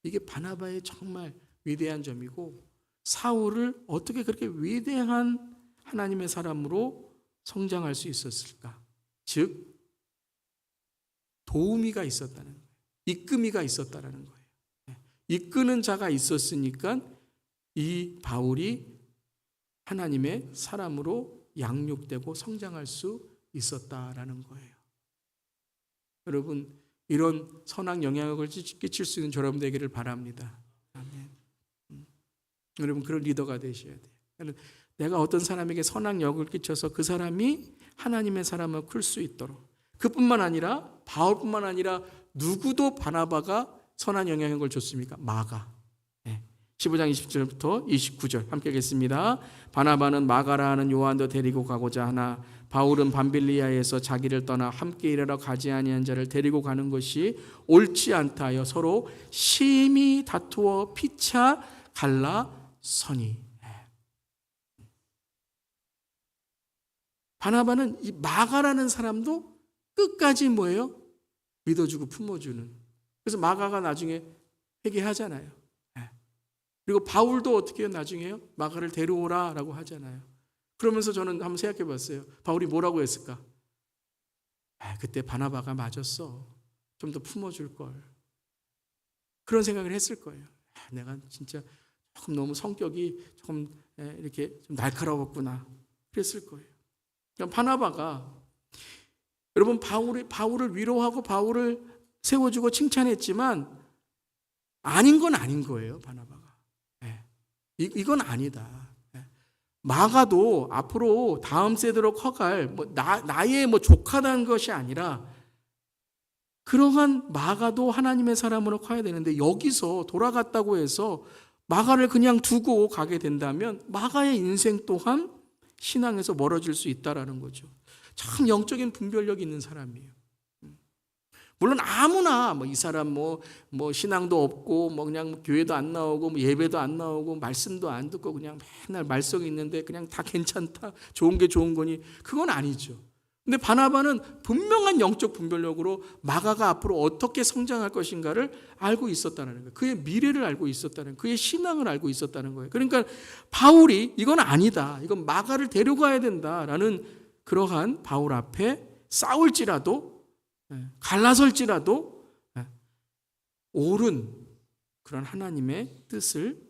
이게 바나바의 정말 위대한 점이고 사울을 어떻게 그렇게 위대한 하나님의 사람으로 성장할 수 있었을까? 즉 도우미가 있었다는 거예요. 이끄미가 있었다는 거예요. 이끄는 자가 있었으니까 이 바울이 하나님의 사람으로 양육되고 성장할 수 있었다라는 거예요. 여러분, 이런 선한 영향력을 끼칠 수 있는 여러분 되기를 바랍니다. 아멘. 여러분, 그런 리더가 되셔야 돼요. 내가 어떤 사람에게 선한 영향을 끼쳐서 그 사람이 하나님의 사람을 클 수 있도록. 그뿐만 아니라 바울뿐만 아니라 누구도 바나바가 선한 영향력을 줬습니까? 마가. 15장 20절부터 29절 함께 읽겠습니다. 바나바는 마가라 하는 요한도 데리고 가고자 하나 바울은 밤빌리아에서 자기를 떠나 함께 일하러 가지 아니한 자를 데리고 가는 것이 옳지 않다 하여 서로 심히 다투어 피차 갈라서니. 바나바는 이 마가라는 사람도 끝까지 뭐예요? 믿어주고 품어주는. 그래서 마가가 나중에 회개하잖아요. 그리고 바울도 어떻게 해요? 나중에요? 마가를 데려오라 라고 하잖아요. 그러면서 저는 한번 생각해 봤어요. 바울이 뭐라고 했을까? 그때 바나바가 맞았어. 좀 더 품어줄 걸. 그런 생각을 했을 거예요. 내가 진짜 조금 너무 성격이 조금 이렇게 좀 날카로웠구나. 그랬을 거예요. 그러니까 바나바가 여러분 바울을 위로하고 바울을 세워주고 칭찬했지만 아닌 건 아닌 거예요. 바나바가. 이건 아니다. 마가도 앞으로 다음 세대로 커갈 나의 조카다는 것이 아니라 그러한 마가도 하나님의 사람으로 커야 되는데 여기서 돌아갔다고 해서 마가를 그냥 두고 가게 된다면 마가의 인생 또한 신앙에서 멀어질 수 있다라는 거죠. 참 영적인 분별력이 있는 사람이에요. 물론 아무나 이 사람 신앙도 없고 그냥 교회도 안 나오고 예배도 안 나오고 말씀도 안 듣고 그냥 맨날 말썽이 있는데 그냥 다 괜찮다. 좋은 게 좋은 거니 그건 아니죠. 근데 바나바는 분명한 영적 분별력으로 마가가 앞으로 어떻게 성장할 것인가를 알고 있었다는 거예요. 그의 미래를 알고 있었다는 거예요. 그의 신앙을 알고 있었다는 거예요. 그러니까 바울이 이건 아니다. 이건 마가를 데려가야 된다라는 그러한 바울 앞에 싸울지라도 갈라설지라도 옳은 그런 하나님의 뜻을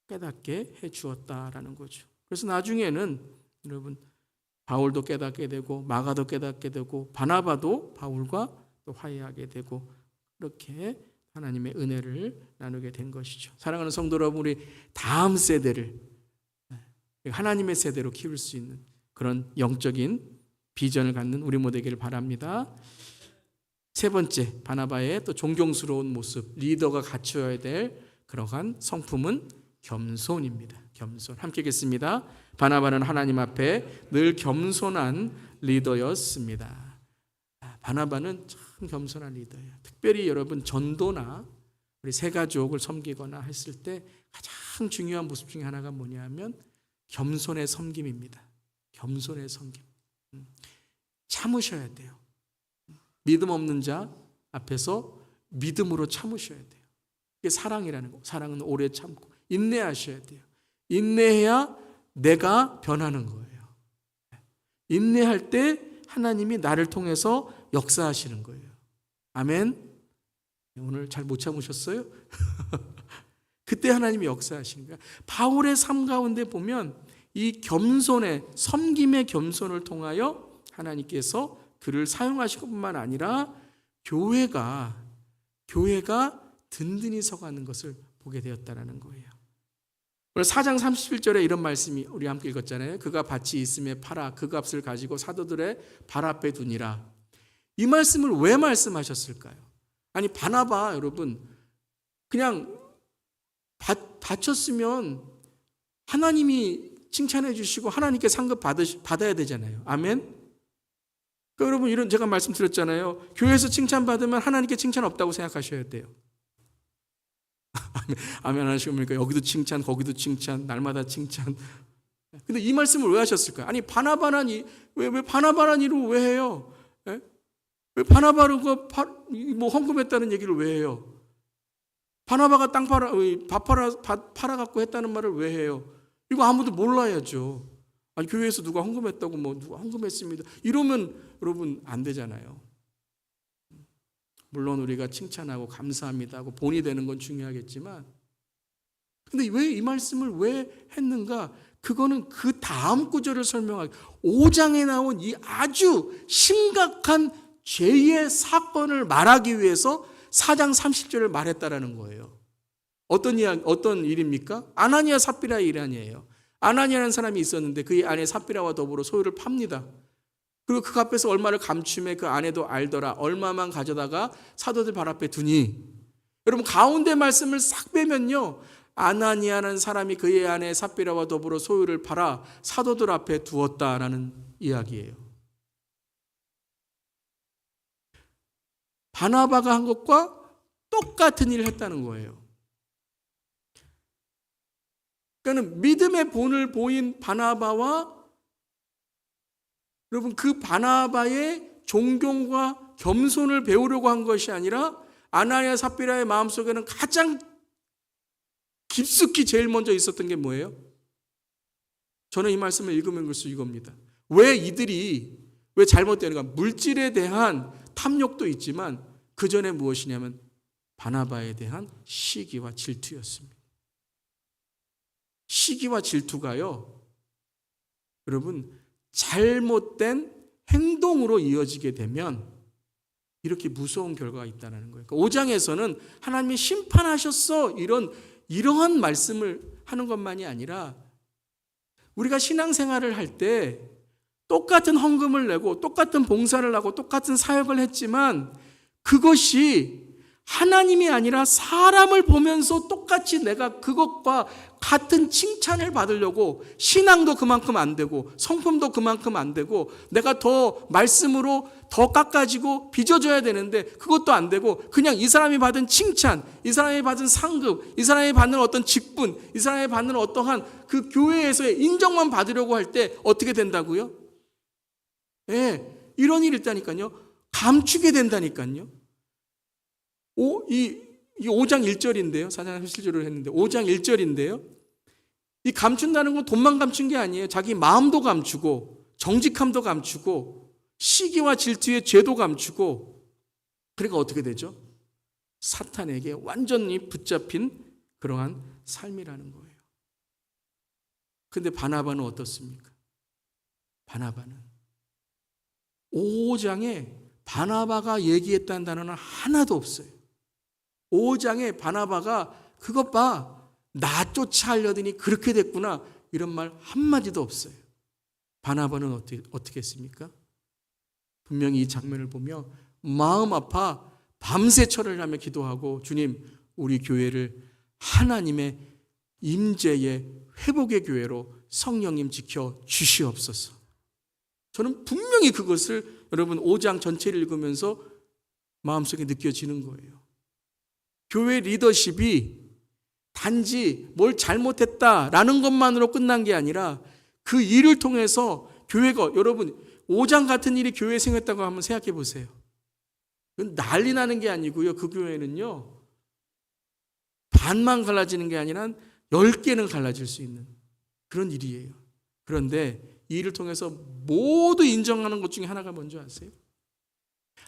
깨닫게 해 주었다라는 거죠. 그래서 나중에는 여러분 바울도 깨닫게 되고 마가도 깨닫게 되고 바나바도 바울과 또 화해하게 되고 그렇게 하나님의 은혜를 나누게 된 것이죠. 사랑하는 성도 여러분, 우리 다음 세대를 하나님의 세대로 키울 수 있는 그런 영적인 비전을 갖는 우리 모두 되기를 바랍니다. 세 번째, 바나바의 또 존경스러운 모습, 리더가 갖춰야 될 그러한 성품은 겸손입니다. 겸손. 함께 읽겠습니다. 바나바는 하나님 앞에 늘 겸손한 리더였습니다. 바나바는 참 겸손한 리더예요. 특별히 여러분 전도나 우리 새가족을 섬기거나 했을 때 가장 중요한 모습 중에 하나가 뭐냐면 겸손의 섬김입니다. 겸손의 섬김. 참으셔야 돼요. 믿음 없는 자 앞에서 믿음으로 참으셔야 돼요. 이게 사랑이라는 거. 사랑은 오래 참고 인내하셔야 돼요. 인내해야 내가 변하는 거예요. 인내할 때 하나님이 나를 통해서 역사하시는 거예요. 아멘. 오늘 잘 못 참으셨어요? 그때 하나님이 역사하시는 거예요. 바울의 삶 가운데 보면 이 겸손의 섬김의 겸손을 통하여 하나님께서 그를 사용하실 뿐만 아니라 교회가 든든히 서가는 것을 보게 되었다는 거예요. 오늘 4장 31절에 이런 말씀이 우리 함께 읽었잖아요. 그가 밭이 있음에 팔아 그 값을 가지고 사도들의 발 앞에 두니라. 이 말씀을 왜 말씀하셨을까요? 아니 바나바 여러분 그냥 다쳤으면 하나님이 칭찬해 주시고 하나님께 상급 받아야 되잖아요. 아멘? 그러니까 여러분, 이런 제가 말씀드렸잖아요. 교회에서 칭찬받으면 하나님께 칭찬 없다고 생각하셔야 돼요. 아멘 하시니까 여기도 칭찬, 거기도 칭찬, 날마다 칭찬. 근데 이 말씀을 왜 하셨을까요? 아니, 바나바라니, 왜 바나바라니로 왜 해요? 예? 왜 바나바르가 뭐 헌금했다는 얘기를 왜 해요? 바나바가 밥 팔아갖고 했다는 말을 왜 해요? 이거 아무도 몰라야죠. 아니, 교회에서 누가 헌금했다고 뭐 누가 헌금했습니다. 이러면 여러분 안 되잖아요. 물론 우리가 칭찬하고 감사합니다 하고 본이 되는 건 중요하겠지만, 근데 왜 이 말씀을 왜 했는가? 그거는 그 다음 구절을 설명하기, 5장에 나온 이 아주 심각한 죄의 사건을 말하기 위해서 4장 30절을 말했다라는 거예요. 어떤 일입니까? 아나니아 삽비라의 일 아니에요. 아나니아라는 사람이 있었는데 그 아내 삽비라와 더불어 소유를 팝니다. 그리고 그 앞에서 얼마를 감춤해 그 아내도 알더라. 얼마만 가져다가 사도들 발 앞에 두니. 여러분, 가운데 말씀을 싹 빼면요, 아나니아라는 사람이 그의 아내 삽비라와 더불어 소유를 팔아 사도들 앞에 두었다라는 이야기예요. 바나바가 한 것과 똑같은 일을 했다는 거예요. 그러니까 믿음의 본을 보인 바나바와, 여러분, 그 바나바의 존경과 겸손을 배우려고 한 것이 아니라 아나니아 삽비라의 마음속에는 가장 깊숙이 제일 먼저 있었던 게 뭐예요? 저는 이 말씀을 읽으면서 이겁니다. 왜 이들이 왜 잘못되는가? 물질에 대한 탐욕도 있지만 그 전에 무엇이냐면 바나바에 대한 시기와 질투였습니다. 시기와 질투가요, 여러분, 잘못된 행동으로 이어지게 되면 이렇게 무서운 결과가 있다는 거예요. 5장에서는 하나님이 심판하셨어, 이러한 말씀을 하는 것만이 아니라 우리가 신앙생활을 할 때 똑같은 헌금을 내고 똑같은 봉사를 하고 똑같은 사역을 했지만 그것이 하나님이 아니라 사람을 보면서 똑같이 내가 그것과 같은 칭찬을 받으려고 신앙도 그만큼 안 되고 성품도 그만큼 안 되고 내가 더 말씀으로 더 깎아지고 빚어줘야 되는데 그것도 안 되고 그냥 이 사람이 받은 칭찬, 이 사람이 받은 상급, 이 사람이 받는 어떤 직분, 이 사람이 받는 어떠한 그 교회에서의 인정만 받으려고 할 때 어떻게 된다고요? 예, 이런 일이 있다니까요. 감추게 된다니까요. 이 5장 1절인데요. 4장 7절을 했는데 5장 1절인데요. 이 감춘다는 건 돈만 감춘 게 아니에요. 자기 마음도 감추고 정직함도 감추고 시기와 질투의 죄도 감추고, 그러니까 어떻게 되죠? 사탄에게 완전히 붙잡힌 그러한 삶이라는 거예요. 근데 바나바는 어떻습니까? 바나바는 5장에 바나바가 얘기했다는 단어는 하나도 없어요. 5장에 바나바가 그것 봐, 나 쫓아하려더니 그렇게 됐구나, 이런 말 한마디도 없어요. 바나바는 어떻게 했습니까? 분명히 이 장면을 보며 마음 아파 밤새 철을 하며 기도하고, 주님, 우리 교회를 하나님의 임재의 회복의 교회로 성령님 지켜 주시옵소서. 저는 분명히 그것을 여러분 5장 전체를 읽으면서 마음속에 느껴지는 거예요. 교회 리더십이 단지 뭘 잘못했다라는 것만으로 끝난 게 아니라 그 일을 통해서 교회가, 여러분 5장 같은 일이 교회에 생겼다고 한번 생각해 보세요. 그건 난리 나는 게 아니고요. 그 교회는요, 반만 갈라지는 게 아니라 10개는 갈라질 수 있는 그런 일이에요. 그런데 이 일을 통해서 모두 인정하는 것 중에 하나가 뭔지 아세요?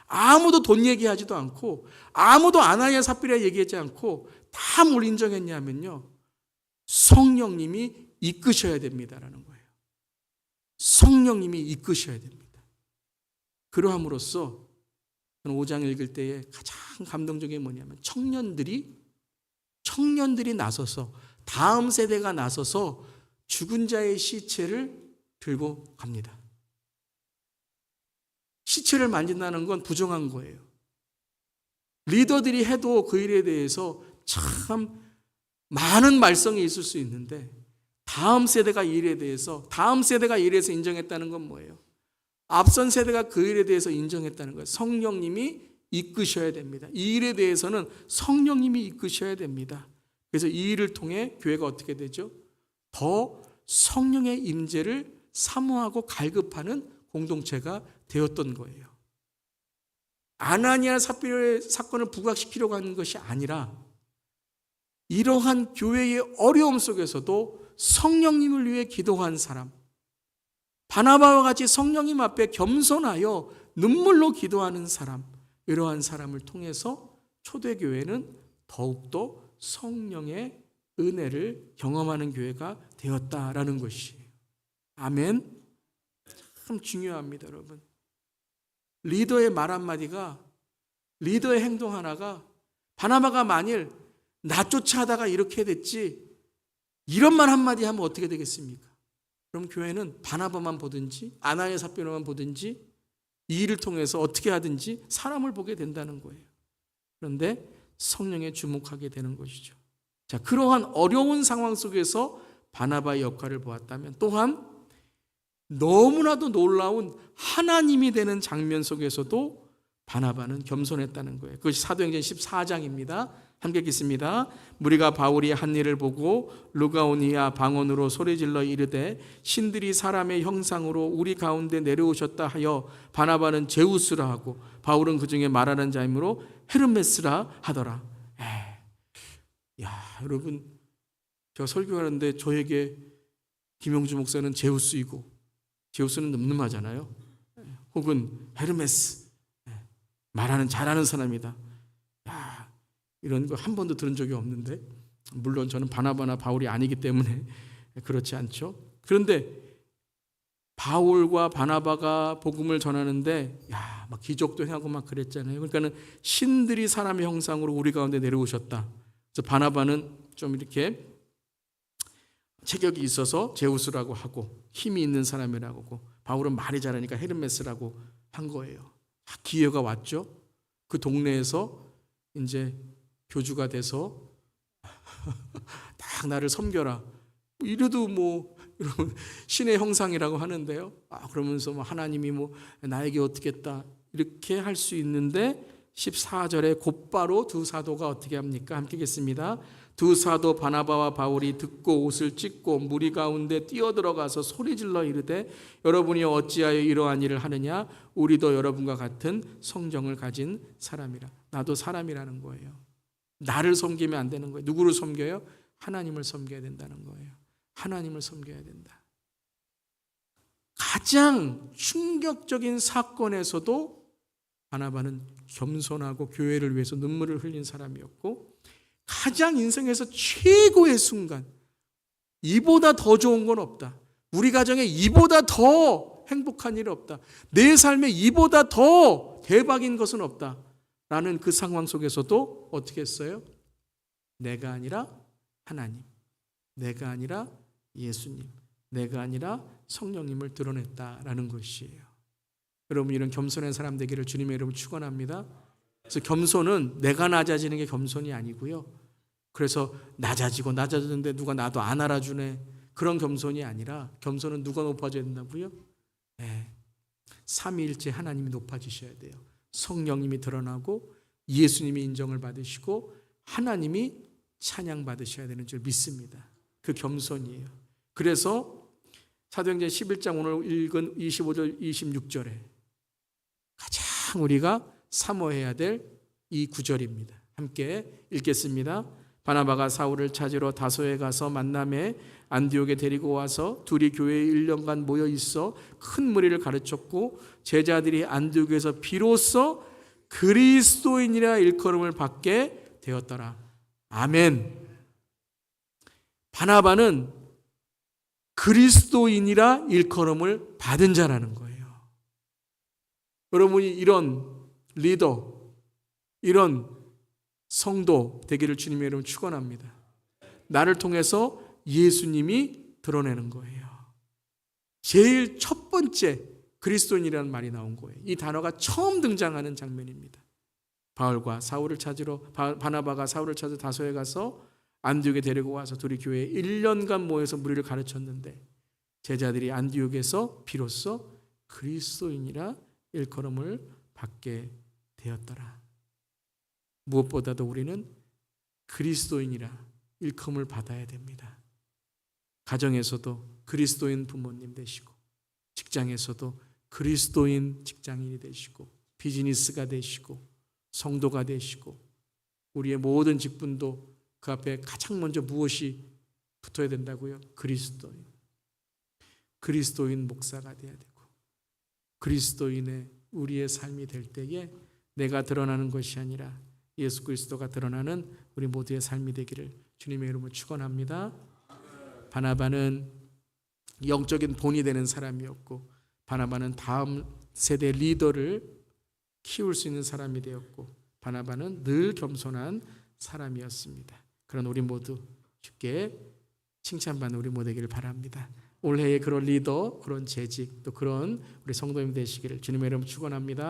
아무도 돈 얘기하지도 않고 아무도 아나니아 삽비라 얘기하지 않고 다 뭘 인정했냐면요, 성령님이 이끄셔야 됩니다라는 거예요. 성령님이 이끄셔야 됩니다. 그러함으로써 5장 읽을 때에 가장 감동적인 게 뭐냐면 청년들이 나서서, 다음 세대가 나서서 죽은 자의 시체를 들고 갑니다. 시체를 만진다는 건 부정한 거예요. 리더들이 해도 그 일에 대해서 참 많은 말썽이 있을 수 있는데 다음 세대가 이 일에 대해서 인정했다는 건 뭐예요? 앞선 세대가 그 일에 대해서 인정했다는 거예요. 성령님이 이끄셔야 됩니다. 이 일에 대해서는 성령님이 이끄셔야 됩니다. 그래서 이 일을 통해 교회가 어떻게 되죠? 더 성령의 임재를 사모하고 갈급하는 공동체가 되었던 거예요. 아나니아 삽비라의 사건을 부각시키려고 하는 것이 아니라 이러한 교회의 어려움 속에서도 성령님을 위해 기도한 사람, 바나바와 같이 성령님 앞에 겸손하여 눈물로 기도하는 사람, 이러한 사람을 통해서 초대교회는 더욱더 성령의 은혜를 경험하는 교회가 되었다라는 것이에요. 아멘. 참 중요합니다, 여러분. 리더의 말 한마디가, 리더의 행동 하나가, 바나바가 만일 나 쫓아 하다가 이렇게 됐지, 이런 말 한마디 하면 어떻게 되겠습니까? 그럼 교회는 바나바만 보든지 아나니아 삽비라만 보든지 이 일을 통해서 어떻게 하든지 사람을 보게 된다는 거예요. 그런데 성령에 주목하게 되는 것이죠. 자, 그러한 어려운 상황 속에서 바나바의 역할을 보았다면 또한 너무나도 놀라운 하나님이 되는 장면 속에서도 바나바는 겸손했다는 거예요. 그것이 사도행전 14장입니다. 함께 읽겠습니다. 무리가 바울이 한 일을 보고 루가오니아 방언으로 소리질러 이르되 신들이 사람의 형상으로 우리 가운데 내려오셨다 하여 바나바는 제우스라 하고 바울은 그 중에 말하는 자이므로 헤르메스라 하더라. 야, 여러분, 제가 설교하는데 저에게 김용주 목사는 제우스이고, 제우스는 늠름하잖아요. 혹은 헤르메스, 말하는 잘하는 사람이다. 야, 이런 거 한 번도 들은 적이 없는데, 물론 저는 바나바나 바울이 아니기 때문에 그렇지 않죠. 그런데 바울과 바나바가 복음을 전하는데, 야, 막 기적도 행하고 막 그랬잖아요. 그러니까는 신들이 사람의 형상으로 우리 가운데 내려오셨다. 그래서 바나바는 좀 이렇게 체격이 있어서 제우스라고 하고 힘이 있는 사람이라고 하고 바울은 말이 잘하니까 헤르메스라고 한 거예요. 기회가 왔죠. 그 동네에서 이제 교주가 돼서 딱 나를 섬겨라. 이래도 뭐 신의 형상이라고 하는데요. 그러면서 뭐 하나님이 뭐 나에게 어떻게 했다 이렇게 할 수 있는데 14절에 곧바로 두 사도가 어떻게 합니까? 함께 읽겠습니다. 두 사도 바나바와 바울이 듣고 옷을 찢고 무리 가운데 뛰어들어가서 소리질러 이르되 여러분이 어찌하여 이러한 일을 하느냐? 우리도 여러분과 같은 성정을 가진 사람이라. 나도 사람이라는 거예요. 나를 섬기면 안 되는 거예요. 누구를 섬겨요? 하나님을 섬겨야 된다는 거예요. 하나님을 섬겨야 된다. 가장 충격적인 사건에서도 바나바는 겸손하고 교회를 위해서 눈물을 흘린 사람이었고 가장 인생에서 최고의 순간, 이보다 더 좋은 건 없다. 우리 가정에 이보다 더 행복한 일이 없다. 내 삶에 이보다 더 대박인 것은 없다. 라는 그 상황 속에서도 어떻게 했어요? 내가 아니라 하나님, 내가 아니라 예수님, 내가 아니라 성령님을 드러냈다라는 것이에요. 여러분, 이런 겸손한 사람 되기를 주님의 이름으로 축원합니다. 그래서 겸손은 내가 낮아지는 게 겸손이 아니고요. 그래서 낮아졌는데 누가 나도 안 알아주네. 그런 겸손이 아니라 겸손은 누가 높아져야 된다고요? 네. 삼위일체 하나님이 높아지셔야 돼요. 성령님이 드러나고 예수님이 인정을 받으시고 하나님이 찬양받으셔야 되는 줄 믿습니다. 그 겸손이에요. 그래서 사도행전 11장 오늘 읽은 25절 26절에 가장 우리가 사모해야 될 이 구절입니다. 함께 읽겠습니다. 바나바가 사울을 찾으러 다소에 가서 만남에 안디옥에 데리고 와서 둘이 교회에 1년간 모여 있어 큰 무리를 가르쳤고 제자들이 안디옥에서 비로소 그리스도인이라 일컬음을 받게 되었더라. 아멘. 바나바는 그리스도인이라 일컬음을 받은 자라는 거예요. 여러분이 이런 리더, 이런 성도 되기를 주님의 이름으로 축원합니다. 나를 통해서 예수님이 드러내는 거예요. 제일 첫 번째 그리스도인이라는 말이 나온 거예요. 이 단어가 처음 등장하는 장면입니다. 바울과 사울을 찾으러 바나바가 사울을 찾아 다소에 가서 안디옥에 데리고 와서 둘이 교회에 1년간 모여서 무리를 가르쳤는데 제자들이 안디옥에서 비로소 그리스도인이라 일컬음을 받게 되었더라. 무엇보다도 우리는 그리스도인이라 일컬음을 받아야 됩니다. 가정에서도 그리스도인 부모님 되시고 직장에서도 그리스도인 직장인이 되시고 비즈니스가 되시고 성도가 되시고 우리의 모든 직분도 그 앞에 가장 먼저 무엇이 붙어야 된다고요? 그리스도인. 그리스도인 목사가 돼야 되고 그리스도인의 우리의 삶이 될 때에 내가 드러나는 것이 아니라 예수 그리스도가 드러나는 우리 모두의 삶이 되기를 주님의 이름으로 축원합니다. 바나바는 영적인 본이 되는 사람이었고 바나바는 다음 세대 리더를 키울 수 있는 사람이 되었고 바나바는 늘 겸손한 사람이었습니다. 그런 우리 모두 주께 칭찬받는 우리 모두 되기를 바랍니다. 올해의 그런 리더, 그런 재직, 또 그런 우리 성도님 되시기를 주님의 이름으로 축원합니다.